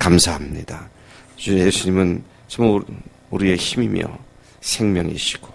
감사합니다. 주 예수님은 정말 우리의 힘이며 생명이시고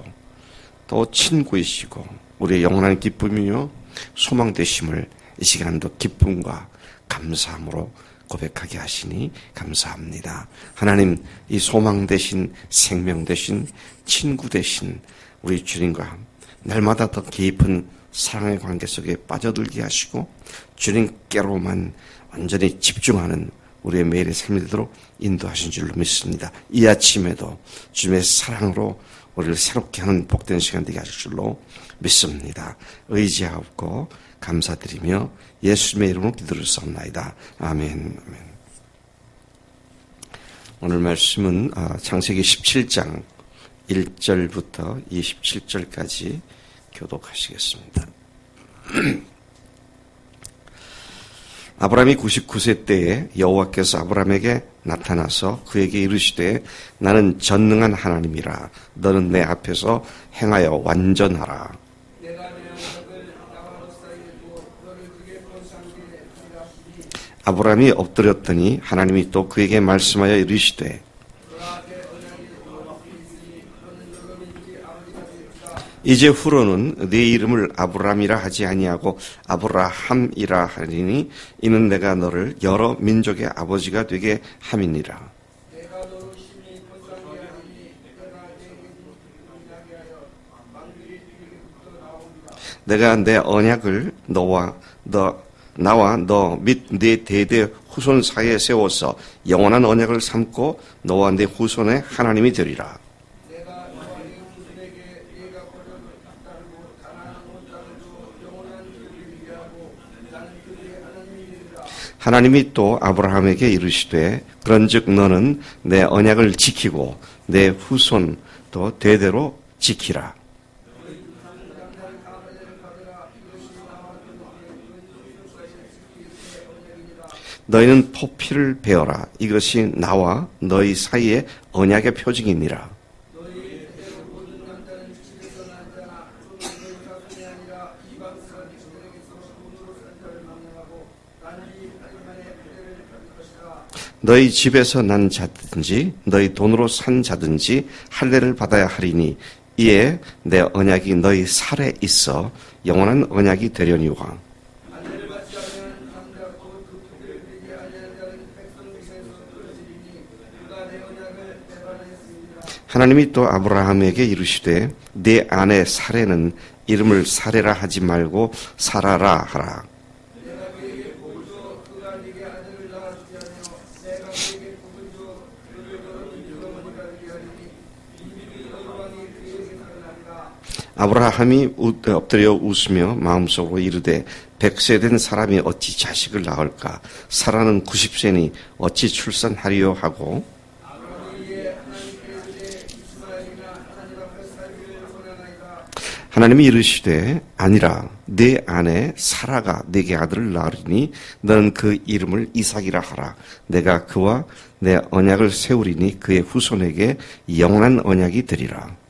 또 친구이시고 우리의 영원한 기쁨이며 소망 되심을 이 시간도 기쁨과 감사함으로 고백하게 하시니 감사합니다. 하나님, 이 소망 되신 생명 되신 친구 되신 우리 주님과 날마다 더 깊은 사랑의 관계 속에 빠져들게 하시고 주님께로만 완전히 집중하는 우리의 매일의 삶이 되도록 인도하신 줄로 믿습니다. 이 아침에도 주님의 사랑으로 우리를 새롭게 하는 복된 시간 되게 하실 줄로 믿습니다. 의지하고 감사드리며 예수님의 이름으로 기도를 쌉나이다. 아멘. 오늘 말씀은 창세기 17장 1절부터 27절까지 교독하시겠습니다. 아브라함이 99세 때에 여호와께서 아브라함에게 나타나서 그에게 이르시되 나는 전능한 하나님이라 너는 내 앞에서 행하여 완전하라. 아브라함이 엎드렸더니 하나님이 또 그에게 말씀하여 이르시되 이제 후로는 네 이름을 아브라함이라 하지 아니하고 아브라함이라 하리니 이는 내가 너를 여러 민족의 아버지가 되게 함이니라. 내가 내 언약을 나와 너 및 네 대대 후손 사이에 세워서 영원한 언약을 삼고 너와 네 후손의 하나님이 되리라. 하나님이 또 아브라함에게 이르시되 그런즉 너는 내 언약을 지키고 내 후손도 대대로 지키라. 너희는 포피를 베어라. 이것이 나와 너희 사이의 언약의 표징이니라. 너희 집에서 난 자든지 너희 돈으로 산 자든지 할례를 받아야 하리니 이에 내 언약이 너희 살에 있어 영원한 언약이 되려니와. 하나님이 또 아브라함에게 이르시되 네 아내 사레는 이름을 사레라 하지 말고 사라라 하라. 아브라함이 엎드려 웃으며 마음속으로 이르되 100세 된 사람이 어찌 자식을 낳을까? 사라는 90세니 어찌 출산하리요 하고 하나님이 이르시되 아니라 네 아내 사라가 네게 아들을 낳으리니 너는 그 이름을 이삭이라 하라. 내가 그와 내 언약을 세우리니 그의 후손에게 영원한 언약이 되리라.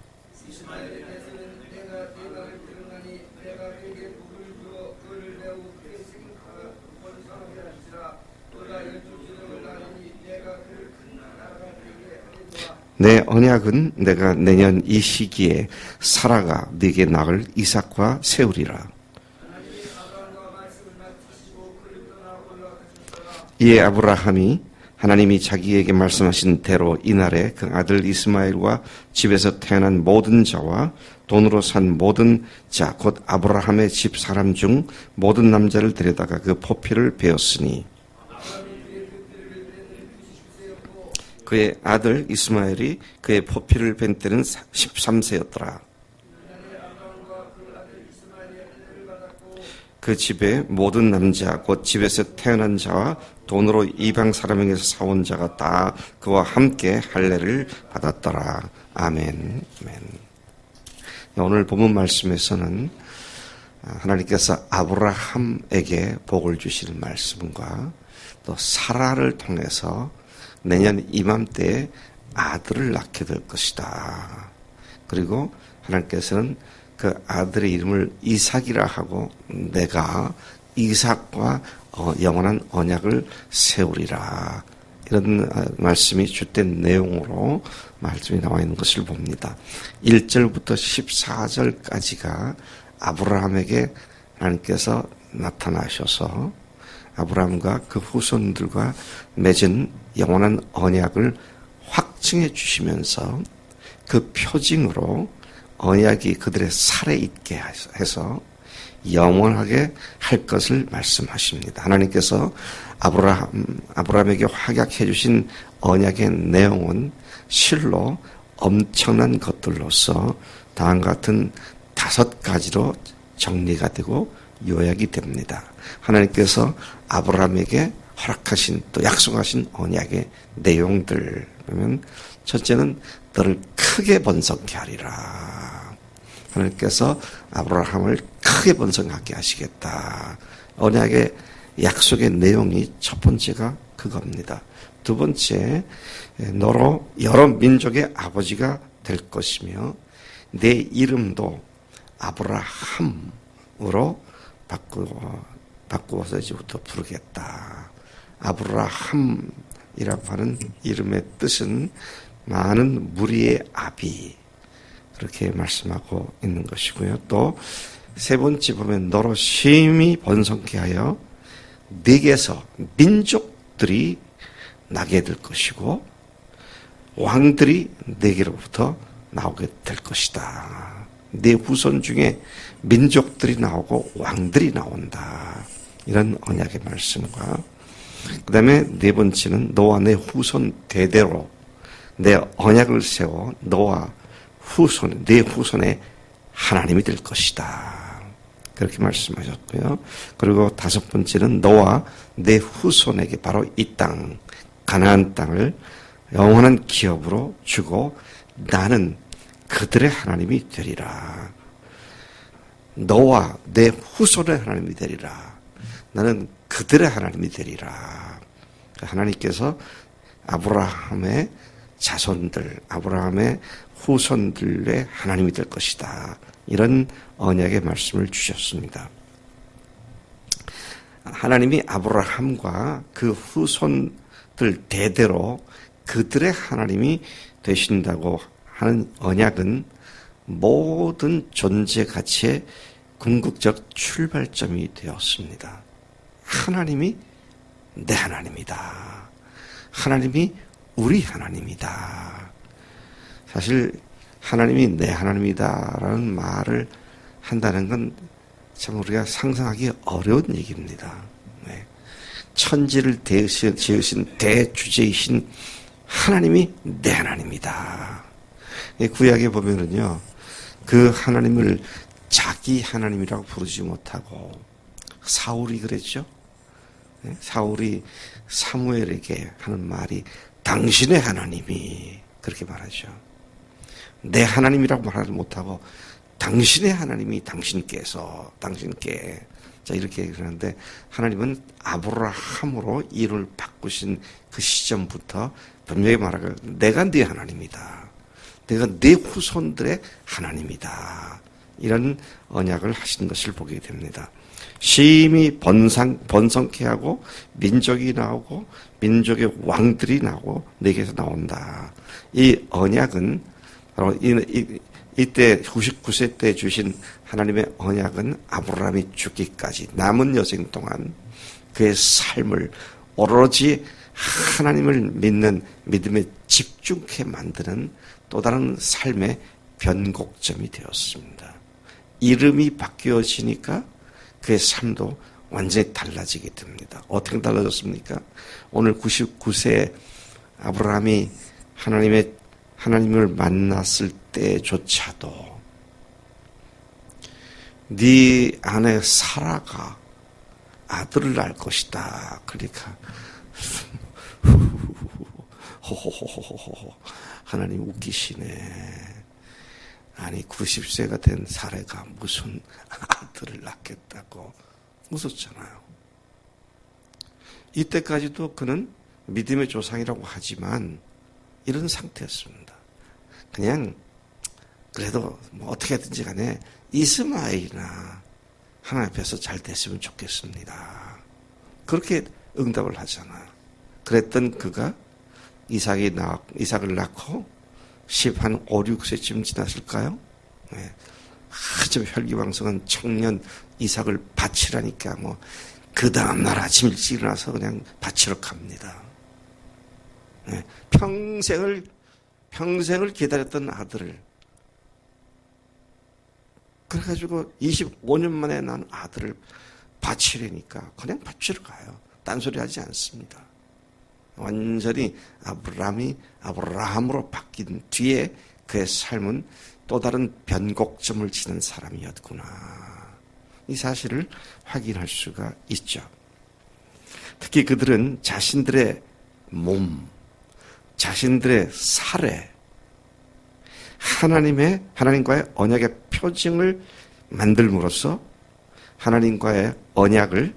내 언약은 내가 내년 이 시기에 사라가 네게 낳을 이삭과 세우리라. 이에 아브라함이 하나님이 자기에게 말씀하신 대로 이날에 그 아들 이스마엘과 집에서 태어난 모든 자와 돈으로 산 모든 자 곧 아브라함의 집 사람 중 모든 남자를 데려다가 그 포피를 베었으니 그의 아들 이스마엘이 그의 포피를 벤 때는 13세였더라. 그 집의 모든 남자 곧 집에서 태어난 자와 돈으로 이방 사람에게서 사온 자가 다 그와 함께 할례를 받았더라. 아멘. 오늘 본문 말씀에서는 하나님께서 아브라함에게 복을 주시는 말씀과 또 사라를 통해서 내년 이맘때에 아들을 낳게 될 것이다. 그리고 하나님께서는 그 아들의 이름을 이삭이라 하고 내가 이삭과 영원한 언약을 세우리라 이런 말씀이 주된 내용으로 말씀이 나와 있는 것을 봅니다. 1절부터 14절까지가 아브라함에게 하나님께서 나타나셔서 아브라함과 그 후손들과 맺은 영원한 언약을 확증해 주시면서 그 표징으로 언약이 그들의 살에 있게 해서 영원하게 할 것을 말씀하십니다. 하나님께서 아브라함에게 확약해 주신 언약의 내용은 실로 엄청난 것들로서 다음 같은 5가지로 정리가 되고 요약이 됩니다. 하나님께서 아브라함에게 허락하신 또 약속하신 언약의 내용들 그러면 첫째는 너를 크게 번성케 하리라. 하나님께서 아브라함을 크게 번성하게 하시겠다. 언약의 약속의 내용이 첫 번째가 그겁니다. 두 번째, 너로 여러 민족의 아버지가 될 것이며 내 이름도 아브라함으로 바꾸어서 이제부터 부르겠다. 아브라함이라고 하는 이름의 뜻은 많은 무리의 아비 그렇게 말씀하고 있는 것이고요. 또 세 번째 보면 너로 심히 번성케 하여 네게서 민족들이 나게 될 것이고 왕들이 네게로부터 나오게 될 것이다. 네 후손 중에 민족들이 나오고 왕들이 나온다. 이런 언약의 말씀과 그 다음에 네 번째는 너와 내 후손 대대로 내 언약을 세워 너와 내 후손의 하나님이 될 것이다. 그렇게 말씀하셨고요. 그리고 다섯 번째는 너와 내 후손에게 바로 이 땅, 가나안 땅을 영원한 기업으로 주고 나는 그들의 하나님이 되리라. 너와 내 후손의 하나님이 되리라. 나는 그들의 하나님이 되리라. 하나님께서 아브라함의 자손들, 아브라함의 후손들의 하나님이 될 것이다. 이런 언약의 말씀을 주셨습니다. 하나님이 아브라함과 그 후손들 대대로 그들의 하나님이 되신다고 하는 언약은 모든 존재 가치의 궁극적 출발점이 되었습니다. 하나님이 내 하나님이다. 하나님이 우리 하나님이다. 사실 하나님이 내 하나님이다라는 말을 한다는 건 참 우리가 상상하기 어려운 얘기입니다. 네. 천지를 지으신 대주제이신 하나님이 내 하나님이다. 구약에 보면은요, 그 하나님을 자기 하나님이라고 부르지 못하고 사울이 그랬죠. 네? 사울이 사무엘에게 하는 말이 당신의 하나님이 그렇게 말하죠. 내 하나님이라고 말하지 못하고 당신의 하나님이 당신께 자 이렇게 그러는데 하나님은 아브라함으로 이름을 바꾸신 그 시점부터 분명히 말하고 내가 네 하나님이다. 내가 네 후손들의 하나님이다. 이런 언약을 하신 것을 보게 됩니다. 심히 번성케 하고 민족이 나오고 민족의 왕들이 나오고 내게서 나온다. 이 언약은 바로 이때 99세 때 주신 하나님의 언약은 아브라함이 죽기까지 남은 여생 동안 그의 삶을 오로지 하나님을 믿는 믿음에 집중케 만드는 또 다른 삶의 변곡점이 되었습니다. 이름이 바뀌어지니까 그의 삶도 완전히 달라지게 됩니다. 어떻게 달라졌습니까? 오늘 99세 아브라함이 하나님을 만났을 때조차도 네 아내 사라가 아들을 낳을 것이다. 그러니까 호호호호호호 하나님 웃기시네. 아니 90세가 된 사례가 무슨 아들을 낳겠다고 웃었잖아요. 이때까지도 그는 믿음의 조상이라고 하지만 이런 상태였습니다. 그냥 그래도 뭐 어떻게 하든지 간에 이스마엘이나 하나님 앞에서 잘 됐으면 좋겠습니다. 그렇게 응답을 하잖아요. 그랬던 그가 이삭을 낳고 5, 6세쯤 지났을까요? 네. 아주 혈기왕성한 청년 이삭을 바치라니까 그 다음날 아침 일찍 일어나서 그냥 바치러 갑니다. 네. 평생을 기다렸던 아들을, 그래가지고 25년 만에 난 아들을 바치려니까 그냥 바치러 가요. 딴소리 하지 않습니다. 완전히 아브라함으로 바뀐 뒤에 그의 삶은 또 다른 변곡점을 치는 사람이었구나. 이 사실을 확인할 수가 있죠. 특히 그들은 자신들의 몸, 자신들의 살에 하나님과의 언약의 표징을 만들므로써 하나님과의 언약을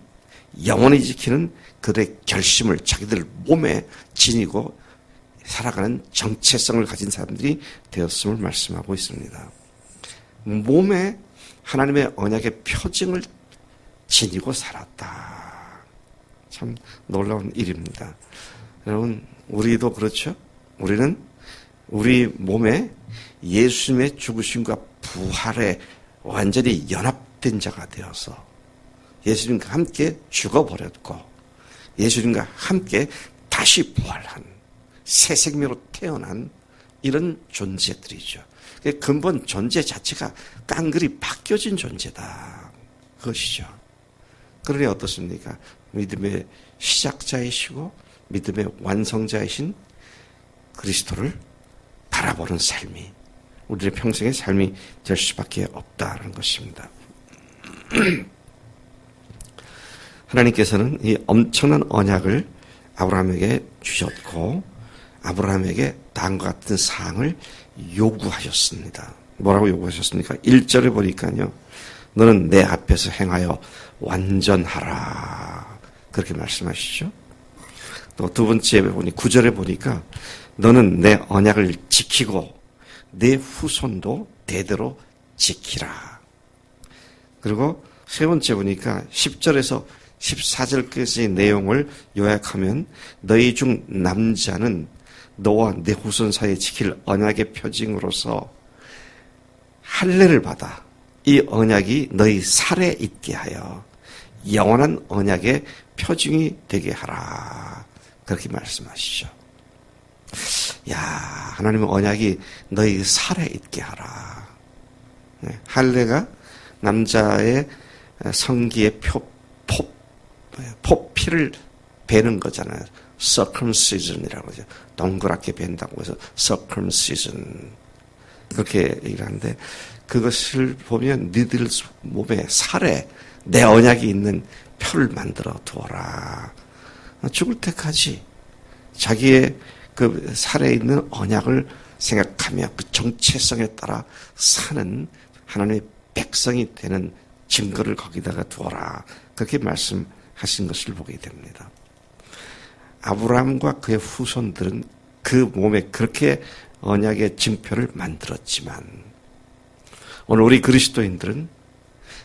영원히 지키는 그들의 결심을 자기들 몸에 지니고 살아가는 정체성을 가진 사람들이 되었음을 말씀하고 있습니다. 몸에 하나님의 언약의 표징을 지니고 살았다. 참 놀라운 일입니다. 여러분, 우리도 그렇죠? 우리는 우리 몸에 예수님의 죽으심과 부활에 완전히 연합된 자가 되어서 예수님과 함께 죽어버렸고 예수님과 함께 다시 부활한 새 생명으로 태어난 이런 존재들이죠. 근본 존재 자체가 깡그리 바뀌어진 존재다. 그것이죠. 그러니 어떻습니까? 믿음의 시작자이시고 믿음의 완성자이신 그리스도를 바라보는 삶이 우리의 평생의 삶이 될 수밖에 없다는 것입니다. 하나님께서는 이 엄청난 언약을 아브라함에게 주셨고 아브라함에게 다음과 같은 사항을 요구하셨습니다. 뭐라고 요구하셨습니까? 1절에 보니까요. 너는 내 앞에서 행하여 완전하라. 그렇게 말씀하시죠. 또 두 번째 9절에 보니까 너는 내 언약을 지키고 내 후손도 대대로 지키라. 그리고 세 번째 보니까 10절에서 14절까지의 내용을 요약하면 너희 중 남자는 너와 내 후손 사이에 지킬 언약의 표징으로서 할례를 받아 이 언약이 너희 살에 있게 하여 영원한 언약의 표징이 되게 하라. 그렇게 말씀하시죠. 야, 하나님의 언약이 너희 살에 있게 하라. 네, 할례가 남자의 성기의 포피를 베는 거잖아요. circumcision이라고 하죠. 동그랗게 벤다고 해서 circumcision. 그렇게 얘기를 하는데 그것을 보면 너희들 몸에 살에 내 언약이 있는 표를 만들어 두어라. 죽을 때까지 자기의 그 살에 있는 언약을 생각하며 그 정체성에 따라 사는 하나님의 백성이 되는 증거를 거기다가 두어라. 그렇게 말씀하신 것을 보게 됩니다. 아브라함과 그의 후손들은 그 몸에 그렇게 언약의 증표를 만들었지만 오늘 우리 그리스도인들은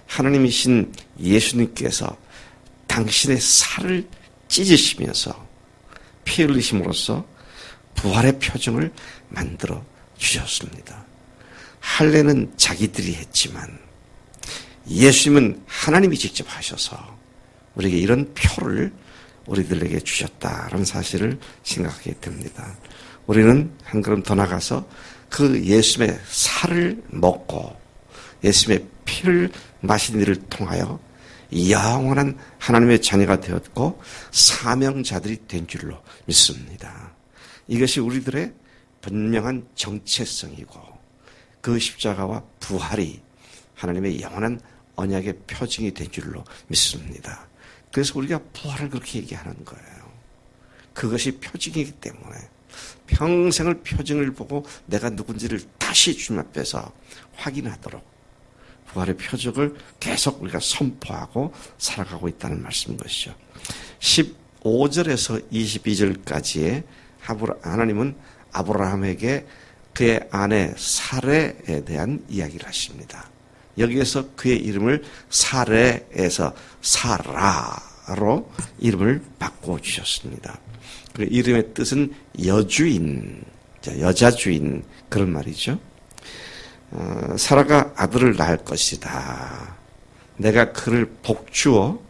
하나님이신 예수님께서 당신의 살을 찢으시면서 피 흘리심으로써 부활의 표징을 만들어 주셨습니다. 할례는 자기들이 했지만 예수님은 하나님이 직접 하셔서 우리에게 이런 표를 우리들에게 주셨다라는 사실을 생각하게 됩니다. 우리는 한 걸음 더 나가서 그 예수님의 살을 먹고 예수님의 피를 마신 이를 통하여 영원한 하나님의 자녀가 되었고 사명자들이 된 줄로 믿습니다. 이것이 우리들의 분명한 정체성이고 그 십자가와 부활이 하나님의 영원한 언약의 표징이 된 줄로 믿습니다. 그래서 우리가 부활을 그렇게 얘기하는 거예요. 그것이 표징이기 때문에 평생을 표징을 보고 내가 누군지를 다시 주님 앞에서 확인하도록 부활의 표적을 계속 우리가 선포하고 살아가고 있다는 말씀인 것이죠. 15절에서 22절까지의 하나님은 아브라함에게 그의 아내 사레에 대한 이야기를 하십니다. 여기에서 그의 이름을 사레에서 사라라고 사라로 이름을 바꿔주셨습니다. 그 이름의 뜻은 여주인, 여자 주인, 그런 말이죠. 사라가 아들을 낳을 것이다. 내가 그를 복주어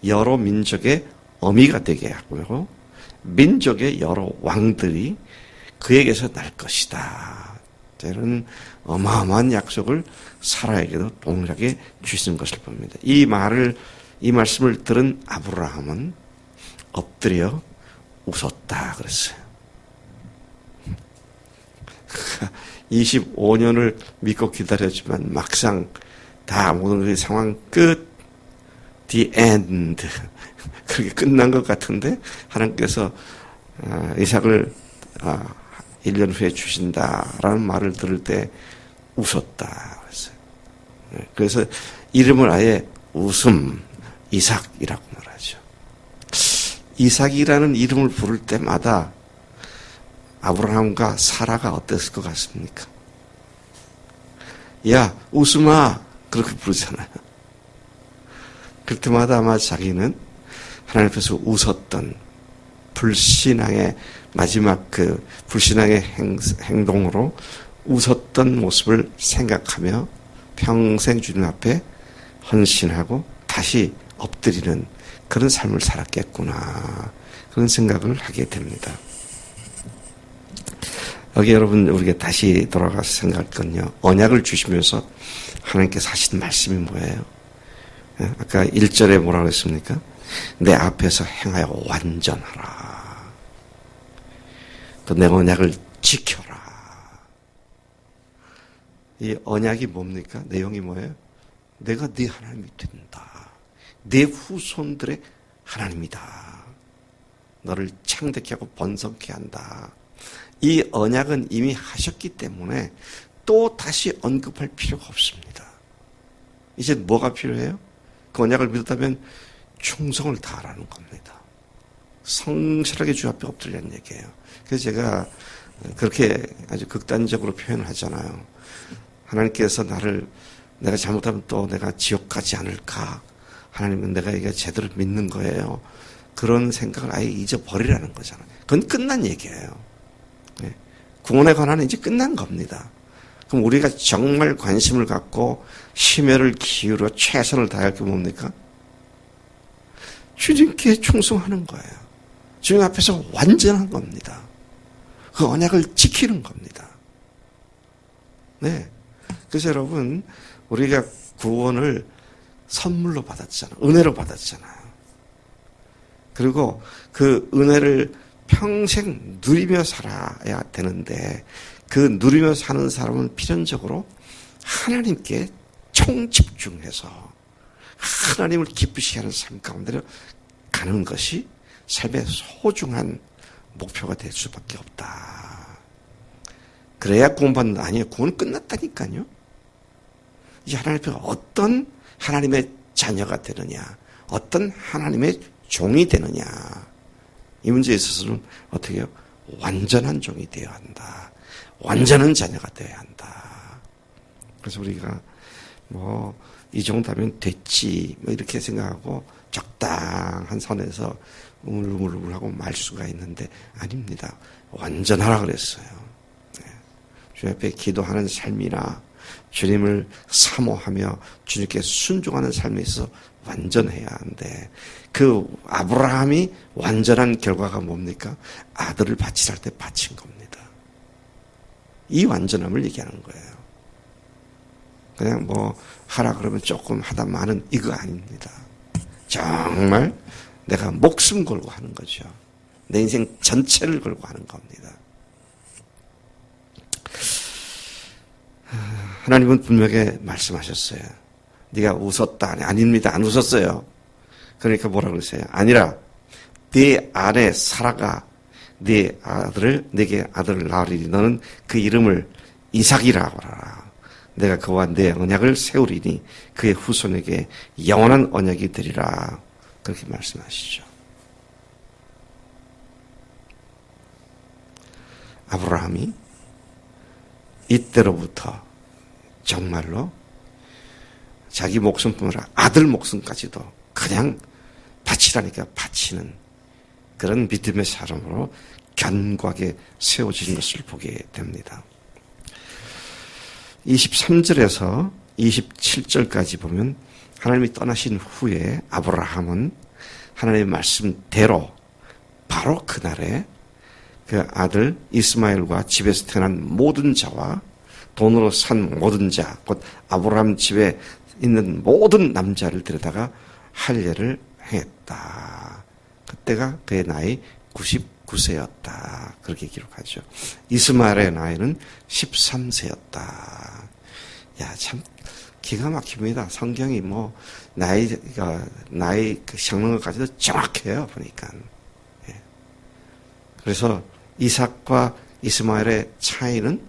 여러 민족의 어미가 되게 하고요. 민족의 여러 왕들이 그에게서 날 것이다. 이런 어마어마한 약속을 사라에게도 동일하게 주신 것을 봅니다. 이 말씀을 들은 아브라함은 엎드려 웃었다 그랬어요. 25년을 믿고 기다렸지만 막상 다 모든 상황 끝, the end, 그렇게 끝난 것 같은데 하나님께서 이삭을 1년 후에 주신다라는 말을 들을 때 웃었다 그랬어요. 그래서 이름을 아예 웃음, 이삭이라고 말하죠. 이삭이라는 이름을 부를 때마다 아브라함과 사라가 어땠을 것 같습니까? 야, 웃음아, 그렇게 부르잖아요. 그럴 때마다 아마 자기는 하나님 앞에서 웃었던 불신앙의 마지막 그 불신앙의 행동으로 웃었던 모습을 생각하며 평생 주님 앞에 헌신하고 다시 엎드리는 그런 삶을 살았겠구나, 그런 생각을 하게 됩니다. 여기 여러분, 우리가 다시 돌아가서 생각할 건요, 언약을 주시면서 하나님께서 하신 말씀이 뭐예요? 아까 1절에 뭐라고 했습니까? 내 앞에서 행하여 완전하라. 또 내 언약을 지켜라. 이 언약이 뭡니까? 내용이 뭐예요? 내가 네 하나님이 된다. 네 후손들의 하나님이다. 너를 창대케 하고 번성케 한다. 이 언약은 이미 하셨기 때문에 또 다시 언급할 필요가 없습니다. 이제 뭐가 필요해요? 그 언약을 믿었다면 충성을 다하라는 겁니다. 성실하게 주 앞에 엎드리라는 얘기예요. 그래서 제가 그렇게 아주 극단적으로 표현을 하잖아요. 하나님께서 내가 잘못하면 또 내가 지옥 가지 않을까? 하나님은 내가 이게 제대로 믿는 거예요. 그런 생각을 아예 잊어버리라는 거잖아요. 그건 끝난 얘기예요. 구원에 관한 이제 끝난 겁니다. 그럼 우리가 정말 관심을 갖고 심혈을 기울여 최선을 다할 게 뭡니까? 주님께 충성하는 거예요. 주님 앞에서 완전한 겁니다. 그 언약을 지키는 겁니다. 네. 그래서 여러분, 우리가 구원을 선물로 받았잖아요. 은혜로 받았잖아요. 그리고 그 은혜를 평생 누리며 살아야 되는데, 그 누리며 사는 사람은 필연적으로 하나님께 총집중해서 하나님을 기쁘시게 하는 삶 가운데로 가는 것이 삶의 소중한 목표가 될 수밖에 없다. 그래야 구원받는, 아니에요. 구원은 끝났다니까요. 이 하나님 앞에 어떤 하나님의 자녀가 되느냐, 어떤 하나님의 종이 되느냐, 이 문제에 있어서는 어떻게 해요? 완전한 종이 되어야 한다. 완전한 자녀가 되어야 한다. 그래서 우리가 이 정도면 됐지, 이렇게 생각하고 적당한 선에서 우물우물하고 말 수가 있는데, 아닙니다. 완전하라 그랬어요. 네. 주님 앞에 기도하는 삶이나 주님을 사모하며 주님께 순종하는 삶에 있어서 완전해야 하는데, 그 아브라함이 완전한 결과가 뭡니까? 아들을 바치라 할 때 바친 겁니다. 이 완전함을 얘기하는 거예요. 그냥 하라 그러면 조금 하다 마는 이거 아닙니다. 정말 내가 목숨 걸고 하는 거죠. 내 인생 전체를 걸고 하는 겁니다. 하나님은 분명하게 말씀하셨어요. 네가 웃었다. 아닙니다. 안 웃었어요. 그러니까 뭐라고 그러세요? 아니라 네 아내 사라가 내게 아들을 낳으리니 너는 그 이름을 이삭이라고 하라. 내가 그와 내 언약을 세우리니 그의 후손에게 영원한 언약이 되리라. 그렇게 말씀하시죠. 아브라함이 이때로부터 정말로 자기 목숨뿐 아니라 아들 목숨까지도 그냥 바치라니까 바치는 그런 믿음의 사람으로 견고하게 세워진 것을 보게 됩니다. 23절에서 27절까지 보면 하나님이 떠나신 후에 아브라함은 하나님의 말씀대로 바로 그날에 그 아들 이스마엘과 집에서 태어난 모든 자와 돈으로 산 모든 자, 곧 아브라함 집에 있는 모든 남자를 데려다가 할례를 했다. 그때가 그의 나이 99세였다. 그렇게 기록하죠. 이스마엘의 나이는 13세였다. 야, 참 기가 막힙니다. 성경이 나이 적는 것까지도 정확해요, 보니까. 예. 그래서 이삭과 이스마엘의 차이는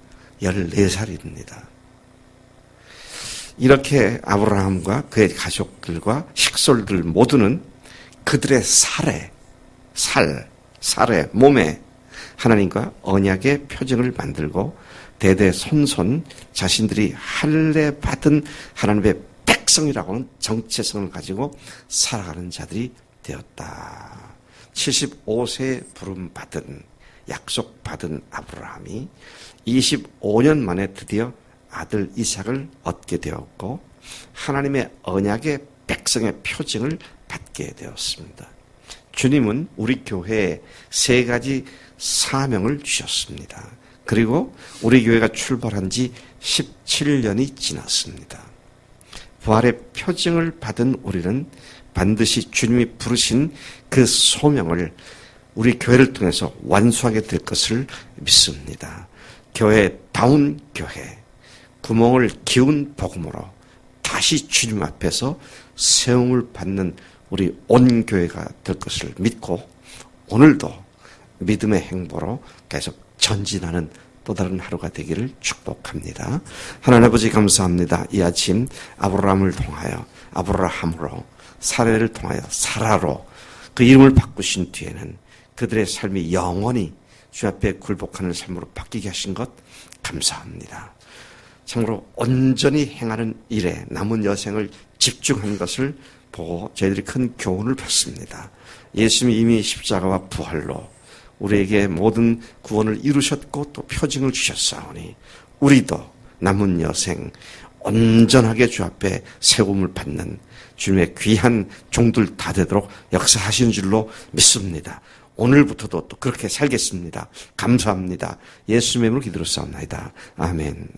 14살입니다. 이렇게 아브라함과 그의 가족들과 식솔들 모두는 그들의 살에, 몸에 하나님과 언약의 표징을 만들고 대대손손 자신들이 할례 받은 하나님의 백성이라고는 정체성을 가지고 살아가는 자들이 되었다. 75세에 부름받은 약속받은 아브라함이 25년 만에 드디어 아들 이삭을 얻게 되었고 하나님의 언약의 백성의 표징을 받게 되었습니다. 주님은 우리 교회에 3가지 사명을 주셨습니다. 그리고 우리 교회가 출발한 지 17년이 지났습니다. 부활의 표징을 받은 우리는 반드시 주님이 부르신 그 소명을 우리 교회를 통해서 완수하게 될 것을 믿습니다. 교회다운 교회, 구멍을 기운 복음으로 다시 주님 앞에서 세움을 받는 우리 온 교회가 될 것을 믿고 오늘도 믿음의 행보로 계속 전진하는 또 다른 하루가 되기를 축복합니다. 하나님 아버지 감사합니다. 이 아침 아브라함을 통하여 아브라함으로 사례를 통하여 사라로 그 이름을 바꾸신 뒤에는 그들의 삶이 영원히 주 앞에 굴복하는 삶으로 바뀌게 하신 것 감사합니다. 참으로 온전히 행하는 일에 남은 여생을 집중한 것을 보고 저희들이 큰 교훈을 받습니다. 예수님이 이미 십자가와 부활로 우리에게 모든 구원을 이루셨고 또 표징을 주셨사오니 우리도 남은 여생 온전하게 주 앞에 세움을 받는 주님의 귀한 종들 다 되도록 역사하시는 줄로 믿습니다. 오늘부터도 또 그렇게 살겠습니다. 감사합니다. 예수님의 이름으로 기도로 싸움나이다. 아멘.